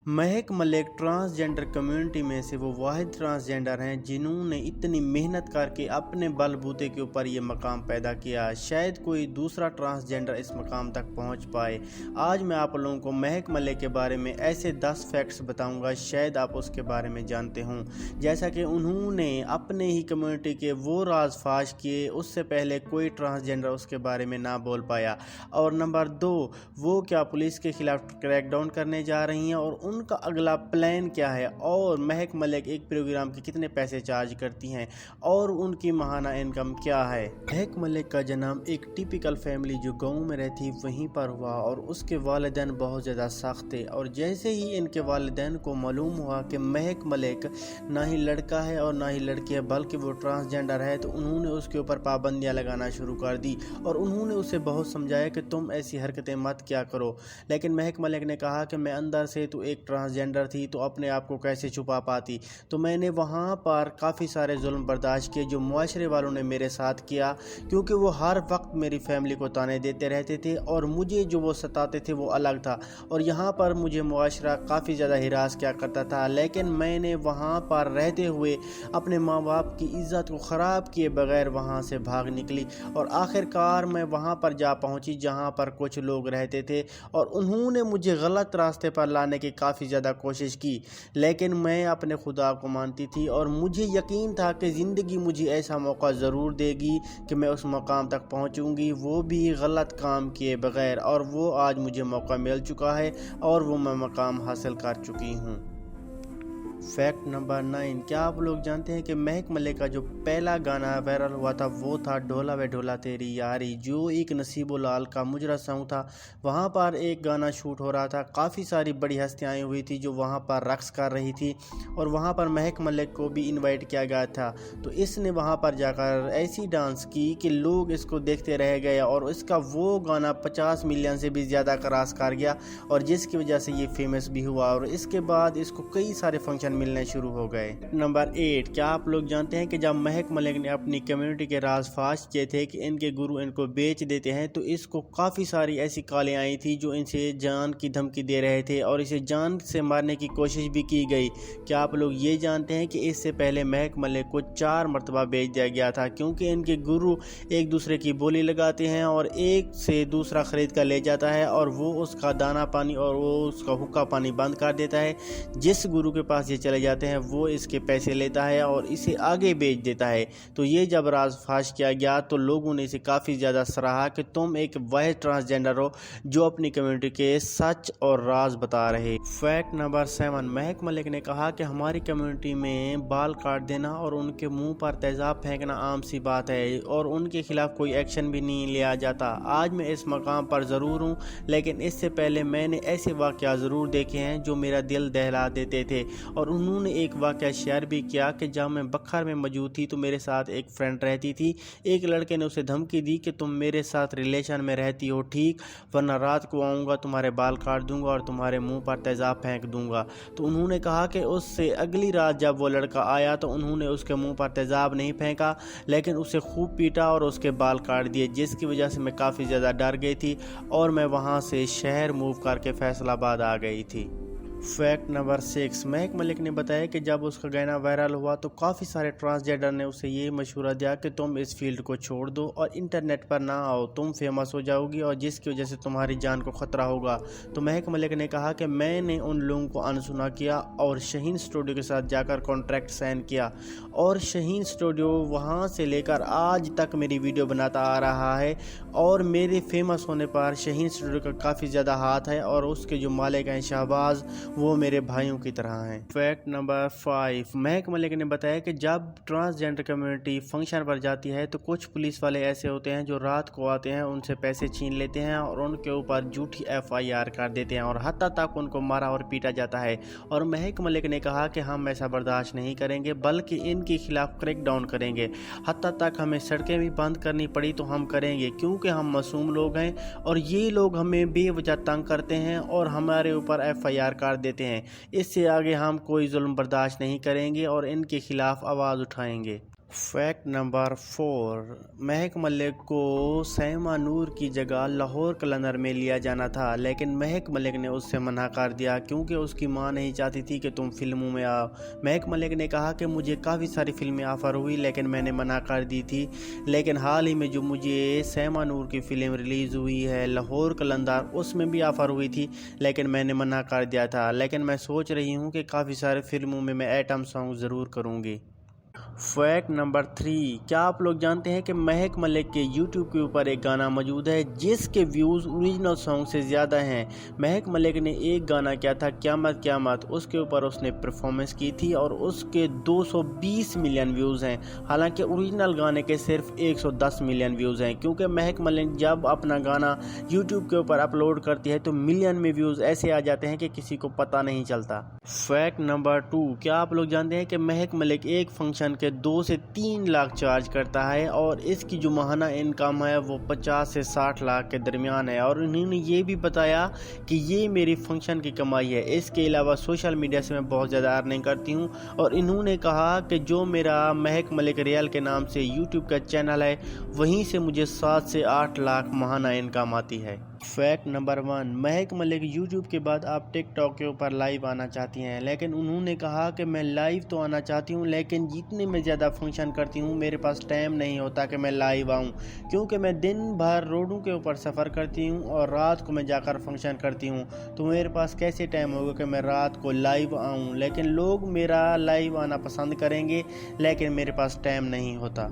महक Malik transgender community में से वो वाहिद ट्रांसजेंडर हैं जिन्होंने इतनी मेहनत करके अपने बलबूते के ऊपर ये मकाम पैदा किया। शायद कोई दूसरा ट्रांसजेंडर इस मकाम तक पहुंच पाए। आज मैं आप लोगों को महक मलिक के बारे में ऐसे 10 फैक्ट्स बताऊंगा, शायद आप उसके बारे में जानते हों। जैसा कि उन्होंने अपने ही कम्युनिटी के वो राज फाश किए, उससे पहले कोई ट्रांसजेंडर उसके बारे में ना बोल पाया। और नंबर 2, वो क्या पुलिस के खिलाफ क्रैकडाउन करने जा रही हैं और उनका अगला प्लान क्या है, और महक मलिक एक प्रोग्राम के कितने पैसे चार्ज करती हैं और उनकी माहाना इनकम क्या है। महक मलिक का जन्म एक टिपिकल फैमिली जो गांव में रहती वहीं पर हुआ और उसके वालिदैन बहुत ज़्यादा सख्त थे। और जैसे ही इनके वालिदैन को मालूम हुआ कि महक मलिक ना ही लड़का है और ना ही लड़की है बल्कि वो ट्रांसजेंडर है, तो उन्होंने उसके ऊपर पाबंदियाँ लगाना शुरू कर दी और उन्होंने उसे बहुत समझाया कि तुम ऐसी हरकतें मत क्या करो। लेकिन महक मलिक ने कहा कि मैं अंदर से तो एक ट्रांसजेंडर थी, तो अपने आप को कैसे छुपा पाती। तो मैंने वहाँ पर काफ़ी सारे जुल्म बर्दाश्त किए जो मुआशरे वालों ने मेरे साथ किया, क्योंकि वो हर वक्त मेरी फैमिली को ताने देते रहते थे और मुझे जो वो सताते थे वो अलग था। और यहाँ पर मुझे मुआशरा काफ़ी ज़्यादा हिरास किया करता था, लेकिन मैंने वहाँ पर रहते हुए अपने माँ बाप की इज़्ज़त को ख़राब किए बगैर वहाँ से भाग निकली। और आखिरकार मैं वहाँ पर जा पहुँची जहाँ पर कुछ लोग रहते थे और उन्होंने मुझे गलत रास्ते पर लाने की काफ़ी ज़्यादा कोशिश की, लेकिन मैं अपने खुदा को मानती थी और मुझे यकीन था कि ज़िंदगी मुझे ऐसा मौका ज़रूर देगी कि मैं उस मकाम तक पहुंचूंगी, वो भी गलत काम किए बगैर। और वो आज मुझे मौका मिल चुका है और वो मैं मकाम हासिल कर चुकी हूँ। फैक्ट नंबर 9, क्या आप लोग जानते हैं कि महक मलिक का जो पहला गाना वायरल हुआ था वो था ढोला वे ढोला तेरी यारी, जो एक नसीबो लाल का मुजरा सॉन्ग था। वहाँ पर एक गाना शूट हो रहा था, काफ़ी सारी बड़ी हस्तियाँ आई हुई थी जो वहाँ पर रक्स कर रही थी और वहाँ पर महक मलिक को भी इनवाइट किया गया था। तो इसने वहाँ पर जाकर ऐसी डांस की कि लोग इसको देखते रह गए और इसका वो गाना 50 मिलियन से भी ज़्यादा क्रॉस कर गया और जिसकी वजह से ये फेमस भी हुआ और इसके बाद इसको कई सारे फंक्शन मिलने शुरू हो गए। नंबर 8, क्या आप लोग जानते हैं कि जब महक मलिक ने अपनी कम्युनिटी के राज फाश किए थे कि इनके गुरु इनको बेच देते हैं, तो इसको काफ़ी सारी ऐसी कॉलें आई थी जो इनसे जान की धमकी दे रहे थे और इसे जान से मारने की कोशिश भी की गई। क्या आप लोग ये जानते हैं कि इससे पहले महक मलिक को 4 मरतबा बेच दिया गया था, क्योंकि इनके गुरु एक दूसरे की बोली लगाते हैं और एक से दूसरा खरीद कर ले जाता है और वो उसका दाना पानी और वो उसका हुक्का पानी बंद कर देता है। जिस गुरु के पास ये चले जाते हैं वो इसके पैसे लेता है और इसे आगे बेच देता है। तो ये जब राज फाश किया गया तो लोगों ने इसे काफ़ी ज़्यादा सराहा कि तुम एक वाहिद ट्रांसजेंडर हो जो अपनी कम्युनिटी के सच और राज बता रहे। फैक्ट नंबर 7, महक मलिक ने कहा कि हमारी कम्युनिटी में बाल काट देना और उनके मुंह पर तेजाब फेंकना आम सी बात है और उनके खिलाफ कोई एक्शन भी नहीं लिया जाता। आज मैं इस मकाम पर ज़रूर हूँ, लेकिन इससे पहले मैंने ऐसे वाक़या ज़रूर देखे हैं जो मेरा दिल दहला देते थे। और उन्होंने एक वाक़या शेयर भी किया कि जब मैं बखर में मौजूद थी तो मेरे साथ एक फ्रेंड रहती थी। एक लड़के ने उसे धमकी दी कि तुम मेरे साथ रिलेशन में रहती हो ठीक, वरना रात को आऊँगा, तुम्हारे बाल काट दूंगा और तुम्हारे मुंह पर तेजाब फेंक दूंगा। तो उन्होंने कहा कि उससे अगली रात जब वो लड़का आया तो उन्होंने उसके मुंह पर तेजाब नहीं फेंका, लेकिन उसे खूब पीटा और उसके बाल काट दिए, जिसकी वजह से मैं काफ़ी ज़्यादा डर गई थी और मैं वहाँ से शहर मूव करके फैसलाबाद आ गई थी। फैक्ट नंबर 6, महक मलिक ने बताया कि जब उसका गाना वायरल हुआ तो काफ़ी सारे ट्रांसजेंडर ने उसे ये मशवरा दिया कि तुम इस फील्ड को छोड़ दो और इंटरनेट पर ना आओ, तुम फेमस हो जाओगी और जिसकी वजह से तुम्हारी जान को ख़तरा होगा। तो महक मलिक ने कहा कि मैंने उन लोगों को अनसुना किया और शाहीन स्टूडियो के साथ जाकर कॉन्ट्रैक्ट साइन किया और शाहीन स्टूडियो वहाँ से लेकर आज तक मेरी वीडियो बनाता आ रहा है और मेरे फेमस होने पर शाहीन स्टूडियो का काफ़ी ज़्यादा हाथ है और उसके जो मालिक हैं शहबाज, वो मेरे भाइयों की तरह हैं। फैक्ट नंबर 5, महक मलिक ने बताया कि जब ट्रांसजेंडर कम्युनिटी फंक्शन पर जाती है तो कुछ पुलिस वाले ऐसे होते हैं जो रात को आते हैं, उनसे पैसे छीन लेते हैं और उनके ऊपर झूठी FIR कर देते हैं और हत्ता तक उनको मारा और पीटा जाता है। और महक मलिक ने कहा कि हम ऐसा बर्दाश्त नहीं करेंगे बल्कि इनके खिलाफ क्रैकडाउन करेंगे, हत्ता तक हमें सड़कें भी बंद करनी पड़ी तो हम करेंगे, क्योंकि हम मासूम लोग हैं और ये लोग हमें बेवजह तंग करते हैं और हमारे ऊपर FIR कर देते हैं। इससे आगे हम कोई जुल्म बर्दाश्त नहीं करेंगे और इनके खिलाफ आवाज़ उठाएंगे। फैक्ट नंबर 4, महक मलिक को सैमा नूर की जगह लाहौर कलंदर में लिया जाना था, लेकिन महक मलिक ने उससे मना कर दिया क्योंकि उसकी मां नहीं चाहती थी कि तुम फिल्मों में आओ। महक मलिक ने कहा कि मुझे काफ़ी सारी फिल्में ऑफ़र हुई लेकिन मैंने मना कर दी थी, लेकिन हाल ही में जो मुझे सैमा नूर की फ़िल्म रिलीज़ हुई है लाहौर कलंदर, उसमें भी ऑफ़र हुई थी लेकिन मैंने मना कर दिया था। लेकिन मैं सोच रही हूँ कि काफ़ी सारे फिल्मों में मैं आइटम सॉन्ग ज़रूर करूँगी। फैक्ट नंबर 3, क्या आप लोग जानते हैं कि महक मलिक के YouTube के ऊपर एक गाना मौजूद है जिसके व्यूज़ ओरिजिनल सॉन्ग से ज़्यादा हैं। महक मलिक ने एक गाना किया था क़यामत क़यामत, उसके ऊपर उसने परफॉर्मेंस की थी और उसके 220 मिलियन व्यूज़ हैं, हालांकि ओरिजिनल गाने के सिर्फ 110 मिलियन व्यूज़ हैं, क्योंकि महक मलिक जब अपना गाना YouTube के ऊपर अपलोड करती है तो मिलियन में व्यूज़ ऐसे आ जाते हैं कि किसी को पता नहीं चलता। फैक्ट नंबर 2, क्या आप लोग जानते हैं कि महक मलिक एक फंक्शन के 2 से 3 लाख चार्ज करता है और इसकी जो माहाना इनकम है वो 50 से 60 लाख के दरमियान है, और इन्होंने ये भी बताया कि ये मेरी फंक्शन की कमाई है। इसके अलावा सोशल मीडिया से मैं बहुत ज़्यादा अर्निंग करती हूँ, और इन्होंने कहा कि जो मेरा महक मलिक रियल के नाम से यूट्यूब का चैनल है वहीं से मुझे 7 से 8 लाख माहाना इनकम आती है। फैक्ट नंबर 1, महक मलिक यूट्यूब के बाद आप टिकटॉक के ऊपर लाइव आना चाहती हैं, लेकिन उन्होंने कहा कि मैं लाइव तो आना चाहती हूं लेकिन जितने मैं ज़्यादा फंक्शन करती हूं मेरे पास टाइम नहीं होता कि मैं लाइव आऊं, क्योंकि मैं दिन भर रोडों के ऊपर सफ़र करती हूं और रात को मैं जाकर फंक्शन करती हूं, तो मेरे पास कैसे टाइम होगा कि मैं रात को लाइव आऊँ। लेकिन लोग मेरा लाइव आना पसंद करेंगे लेकिन मेरे पास टाइम नहीं होता।